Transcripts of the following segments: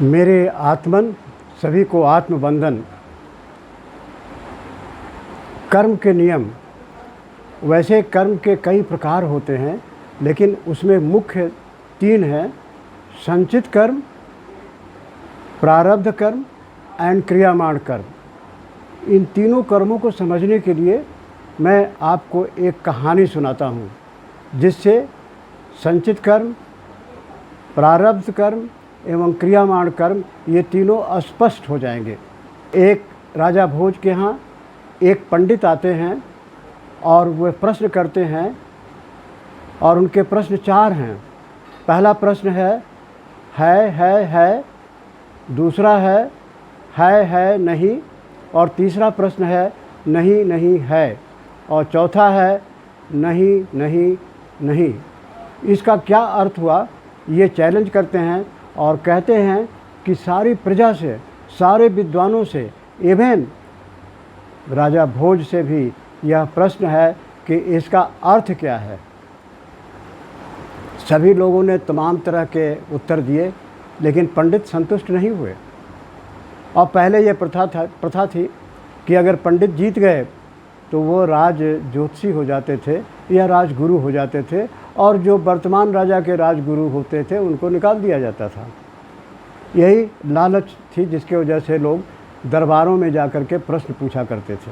मेरे आत्मन सभी को आत्मबंधन। कर्म के नियम। वैसे कर्म के कई प्रकार होते हैं, लेकिन उसमें मुख्य 3 हैं: संचित कर्म, प्रारब्ध कर्म एंड क्रियामाण कर्म। इन तीनों कर्मों को समझने के लिए मैं आपको एक कहानी सुनाता हूँ, जिससे संचित कर्म, प्रारब्ध कर्म एवं क्रियामाण कर्म ये तीनों स्पष्ट हो जाएंगे। एक राजा भोज के यहाँ एक पंडित आते हैं और वे प्रश्न करते हैं, और उनके प्रश्न 4 हैं। पहला प्रश्न है, दूसरा है नहीं, और तीसरा प्रश्न है नहीं नहीं है, और चौथा है नहीं नहीं नहीं। इसका क्या अर्थ हुआ, ये चैलेंज करते हैं और कहते हैं कि सारी प्रजा से, सारे विद्वानों से, इवन राजा भोज से भी यह प्रश्न है कि इसका अर्थ क्या है। सभी लोगों ने तमाम तरह के उत्तर दिए, लेकिन पंडित संतुष्ट नहीं हुए। और पहले ये प्रथा थी कि अगर पंडित जीत गए तो वो राज ज्योतिषी हो जाते थे या राजगुरु हो जाते थे, और जो वर्तमान राजा के राजगुरु होते थे उनको निकाल दिया जाता था। यही लालच थी जिसके वजह से लोग दरबारों में जाकर के प्रश्न पूछा करते थे।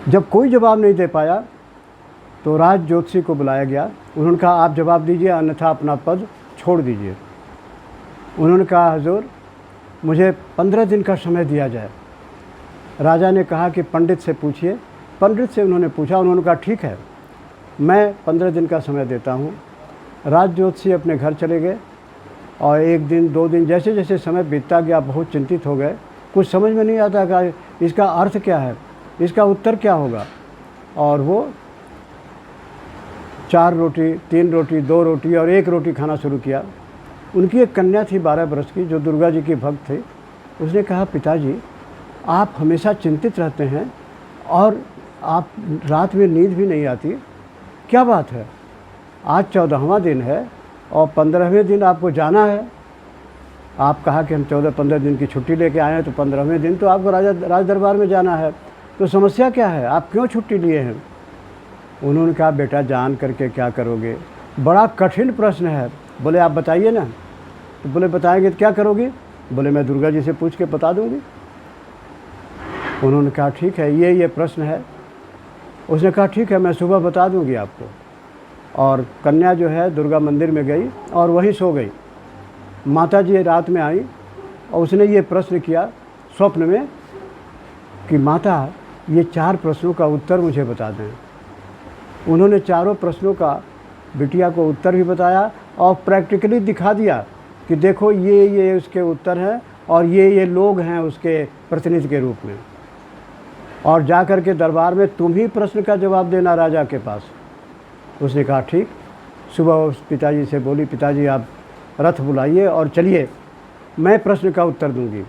जब कोई जवाब नहीं दे पाया तो राज ज्योतिषी को बुलाया गया। उन्होंने कहा, आप जवाब दीजिए, अन्यथा अपना पद छोड़ दीजिए। उन्होंने कहा, हजूर मुझे 15 दिन का समय दिया जाए। राजा ने कहा कि पंडित से पूछिए। पंडित से उन्होंने पूछा। उन्होंने कहा, ठीक है, मैं 15 दिन का समय देता हूँ। राज ज्योतिषी अपने घर चले गए, और 1 दिन 2 दिन जैसे जैसे समय बीतता गया बहुत चिंतित हो गए। कुछ समझ में नहीं आता कि इसका अर्थ क्या है, इसका उत्तर क्या होगा। और वो 4 रोटी, 3 रोटी, 2 रोटी और 1 रोटी खाना शुरू किया। उनकी एक कन्या थी 12 वर्ष की, जो दुर्गा जी की भक्त थी। उसने कहा, पिताजी आप हमेशा चिंतित रहते हैं और आप रात में नींद भी नहीं आती, क्या बात है? आज 14वां दिन है और 15वें दिन आपको जाना है। आप कहा कि हम 14-15 दिन की छुट्टी लेके आए हैं, तो 15वें दिन तो आपको राज दरबार में जाना है, तो समस्या क्या है, आप क्यों छुट्टी लिए हैं? उन्होंने कहा, बेटा जान करके क्या करोगे, बड़ा कठिन प्रश्न है। बोले, आप बताइए ना। तो बोले, बताएंगे तो क्या करोगी? बोले, मैं दुर्गा जी से पूछ के बता दूंगी। उन्होंने कहा, ठीक है, ये प्रश्न है। उसने कहा, ठीक है, मैं सुबह बता दूंगी आपको। और कन्या जो है दुर्गा मंदिर में गई और वहीं सो गई। माता जी रात में आई और उसने ये प्रश्न किया स्वप्न में कि माता ये 4 प्रश्नों का उत्तर मुझे बता दें। उन्होंने चारों प्रश्नों का बिटिया को उत्तर भी बताया और प्रैक्टिकली दिखा दिया कि देखो ये उसके उत्तर हैं और ये लोग हैं उसके प्रतिनिधि के रूप में। और जा कर के दरबार में तुम ही प्रश्न का जवाब देना राजा के पास। उसने कहा, ठीक। सुबह उस पिताजी से बोली, पिताजी आप रथ बुलाइए और चलिए, मैं प्रश्न का उत्तर दूंगी।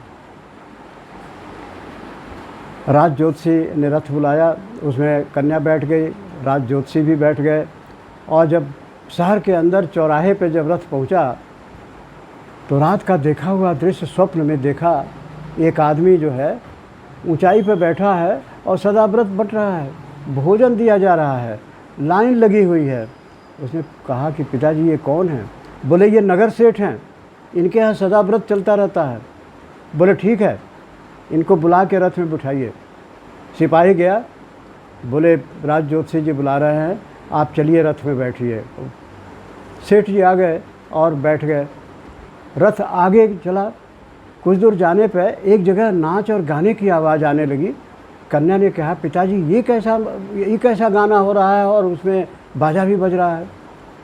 राज ज्योतिषी ने रथ बुलाया, उसमें कन्या बैठ गई, राज ज्योतिषी भी बैठ गए। और जब शहर के अंदर चौराहे पे जब रथ पहुंचा, तो रात का देखा हुआ दृश्य स्वप्न में देखा। एक आदमी जो है ऊंचाई पे बैठा है और सदाव्रत बट रहा है, भोजन दिया जा रहा है, लाइन लगी हुई है। उसने कहा कि पिताजी ये कौन है? बोले, ये नगर सेठ हैं, इनके यहाँ सदाव्रत चलता रहता है। बोले, ठीक है, इनको बुला के रथ में बिठाइए। सिपाही गया, बोले, राज ज्योतिषी जी बुला रहे हैं, आप चलिए रथ में बैठिए। सेठ जी आ गए और बैठ गए। रथ आगे चला। कुछ दूर जाने पर एक जगह नाच और गाने की आवाज़ आने लगी। कन्या ने कहा, पिताजी ये कैसा गाना हो रहा है और उसमें बाजा भी बज रहा है?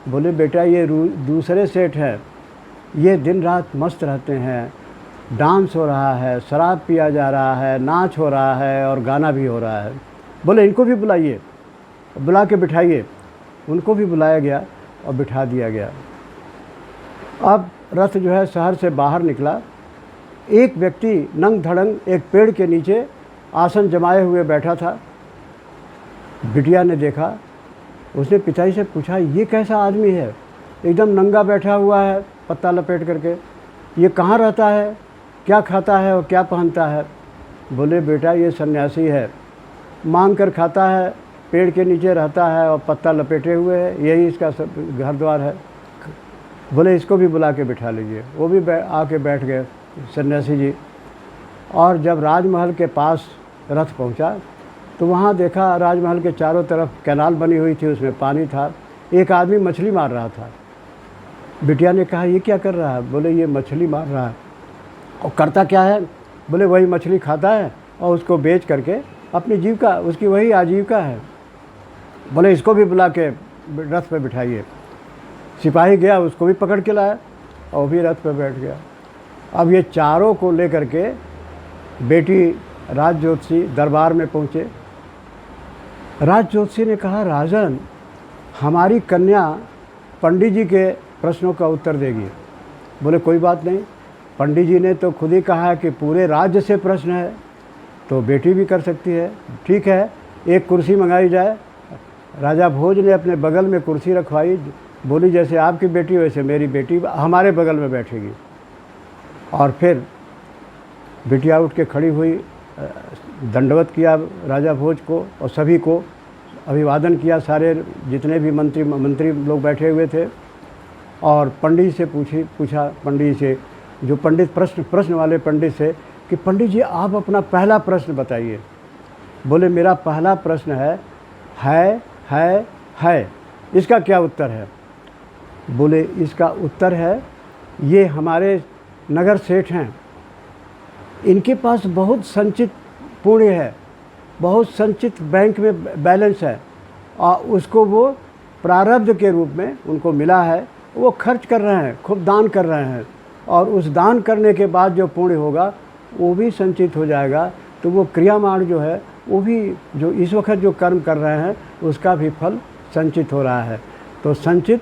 बोले, बेटा ये दूसरे सेठ हैं, ये दिन रात मस्त रहते हैं, डांस हो रहा है, शराब पिया जा रहा है, नाच हो रहा है और गाना भी हो रहा है। बोले, इनको भी बुलाइए, बुला के बिठाइए। उनको भी बुलाया गया और बिठा दिया गया। अब रथ जो है शहर से बाहर निकला। एक व्यक्ति नंग धड़ंग एक पेड़ के नीचे आसन जमाए हुए बैठा था। बिटिया ने देखा, उसने पिताजी से पूछा, ये कैसा आदमी है, एकदम नंगा बैठा हुआ है, पत्ता लपेट करके, ये कहाँ रहता है, क्या खाता है और क्या पहनता है? बोले बेटा ये सन्यासी है, मांग कर खाता है, पेड़ के नीचे रहता है और पत्ता लपेटे हुए है, यही इसका घर द्वार है। बोले इसको भी बुला के बिठा लीजिए। वो भी आके बैठ गए सन्यासी जी। और जब राजमहल के पास रथ पहुंचा तो वहाँ देखा राजमहल के चारों तरफ कैनाल बनी हुई थी, उसमें पानी था। एक आदमी मछली मार रहा था। बिटिया ने कहा ये क्या कर रहा है? बोले ये मछली मार रहा है। और करता क्या है? बोले वही मछली खाता है और उसको बेच करके अपनी जीविका, उसकी वही आजीविका है। बोले इसको भी बुला के रथ पे बिठाइए। सिपाही गया, उसको भी पकड़ के लाया और वो भी रथ पे बैठ गया। अब ये चारों को लेकर के बेटी राज ज्योतिषी दरबार में पहुँचे। राज ज्योतिषी ने कहा राजन, हमारी कन्या पंडित जी के प्रश्नों का उत्तर देगी। बोले कोई बात नहीं, पंडित जी ने तो खुद ही कहा है कि पूरे राज्य से प्रश्न है, तो बेटी भी कर सकती है। ठीक है, एक कुर्सी मंगाई जाए। राजा भोज ने अपने बगल में कुर्सी रखवाई। बोली जैसे आपकी बेटी वैसे मेरी बेटी हमारे बगल में बैठेगी। और फिर बिटिया उठ के खड़ी हुई, दंडवत किया राजा भोज को और सभी को अभिवादन किया, सारे जितने भी मंत्री लोग बैठे हुए थे। और पंडित जी से पूछा पंडित जी से, जो पंडित प्रश्न वाले पंडित से, कि पंडित जी आप अपना पहला प्रश्न बताइए। बोले मेरा पहला प्रश्न है, इसका क्या उत्तर है? बोले इसका उत्तर है, ये हमारे नगर सेठ हैं, इनके पास बहुत संचित पुण्य है, बहुत संचित बैंक में बैलेंस है, और उसको वो प्रारब्ध के रूप में उनको मिला है, वो खर्च कर रहे हैं, खूब दान कर रहे हैं, और उस दान करने के बाद जो पुण्य होगा वो भी संचित हो जाएगा। तो वो क्रियामाण जो है वो भी, जो इस वक्त जो कर्म कर रहे हैं उसका भी फल संचित हो रहा है। तो संचित,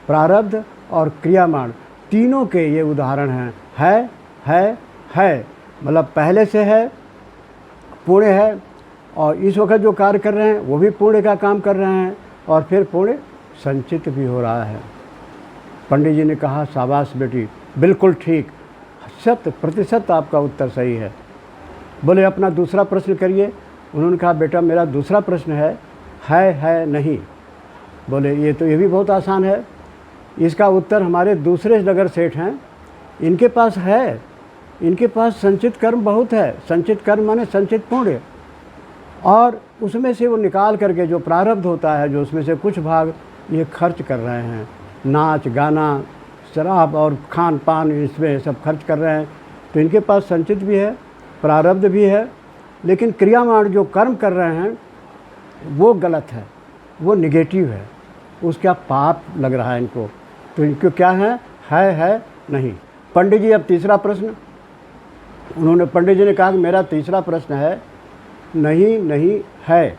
प्रारब्ध और क्रियामाण तीनों के ये उदाहरण हैं। है मतलब पहले से है, पुण्य है, और इस वक्त जो कार्य कर रहे हैं वो भी पुण्य का काम कर रहे हैं, और फिर पुण्य संचित भी हो रहा है। पंडित जी ने कहा शाबाश बेटी, बिल्कुल ठीक, 100% आपका उत्तर सही है। बोले अपना दूसरा प्रश्न करिए। उन्होंने कहा बेटा मेरा दूसरा प्रश्न है नहीं। बोले ये भी बहुत आसान है, इसका उत्तर हमारे दूसरे नगर सेठ हैं, इनके पास है, इनके पास संचित कर्म बहुत है। संचित कर्म माने संचित पुण्य, और उसमें से वो निकाल करके जो प्रारब्ध होता है, जो उसमें से कुछ भाग ये खर्च कर रहे हैं, नाच गाना, शराब और खान पान, इसमें सब खर्च कर रहे हैं। तो इनके पास संचित भी है, प्रारब्ध भी है, लेकिन क्रियामाण जो कर्म कर रहे हैं वो गलत है, वो निगेटिव है, उसका पाप लग रहा है इनको। तो इनको क्या है नहीं। पंडित जी अब तीसरा प्रश्न, उन्होंने पंडित जी ने कहा कि मेरा तीसरा प्रश्न है नहीं है।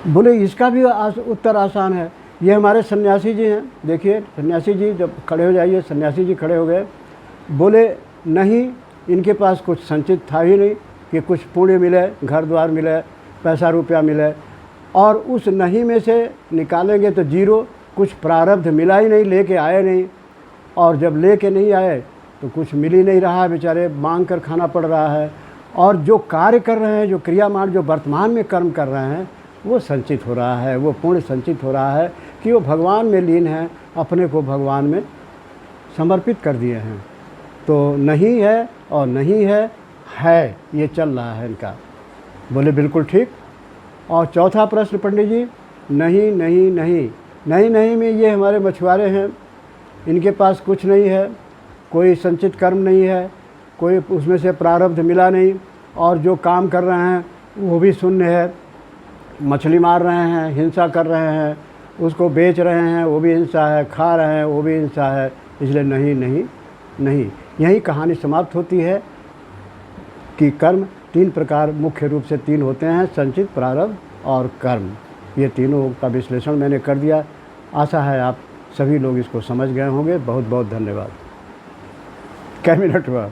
बोले इसका भी उत्तर आसान है, ये हमारे सन्यासी जी हैं। देखिए सन्यासी जी जब खड़े हो जाइए, सन्यासी जी खड़े हो गए। बोले नहीं, इनके पास कुछ संचित था ही नहीं कि कुछ पुण्य मिले, घर द्वार मिले, पैसा रुपया मिले, और उस नहीं में से निकालेंगे तो जीरो, कुछ प्रारब्ध मिला ही नहीं, लेके आए नहीं, और जब लेके नहीं आए तो कुछ मिल ही नहीं रहा है, बेचारे मांग कर खाना पड़ रहा है। और जो कार्य कर रहे हैं, जो क्रियामाण जो वर्तमान में कर्म कर रहे हैं, वो संचित हो रहा है, वो पुण्य संचित हो रहा है कि वो भगवान में लीन है, अपने को भगवान में समर्पित कर दिए हैं। तो नहीं है और नहीं है ये चल रहा है इनका। बोले बिल्कुल ठीक। और चौथा प्रश्न पंडित जी, नहीं में ये हमारे मछुआरे हैं, इनके पास कुछ नहीं है, कोई संचित कर्म नहीं है, कोई उसमें से प्रारब्ध मिला नहीं, और जो काम कर रहे हैं वो भी शून्य है, मछली मार रहे हैं, हिंसा कर रहे हैं, उसको बेच रहे हैं वो भी हिंसा है, खा रहे हैं वो भी हिंसा है, इसलिए नहीं। यही कहानी समाप्त होती है कि कर्म तीन प्रकार मुख्य रूप से तीन होते हैं, संचित, प्रारब्ध और कर्म। ये तीनों का विश्लेषण मैंने कर दिया। आशा है आप सभी लोग इसको समझ गए होंगे। बहुत बहुत धन्यवाद। क्या मिनट हुआ?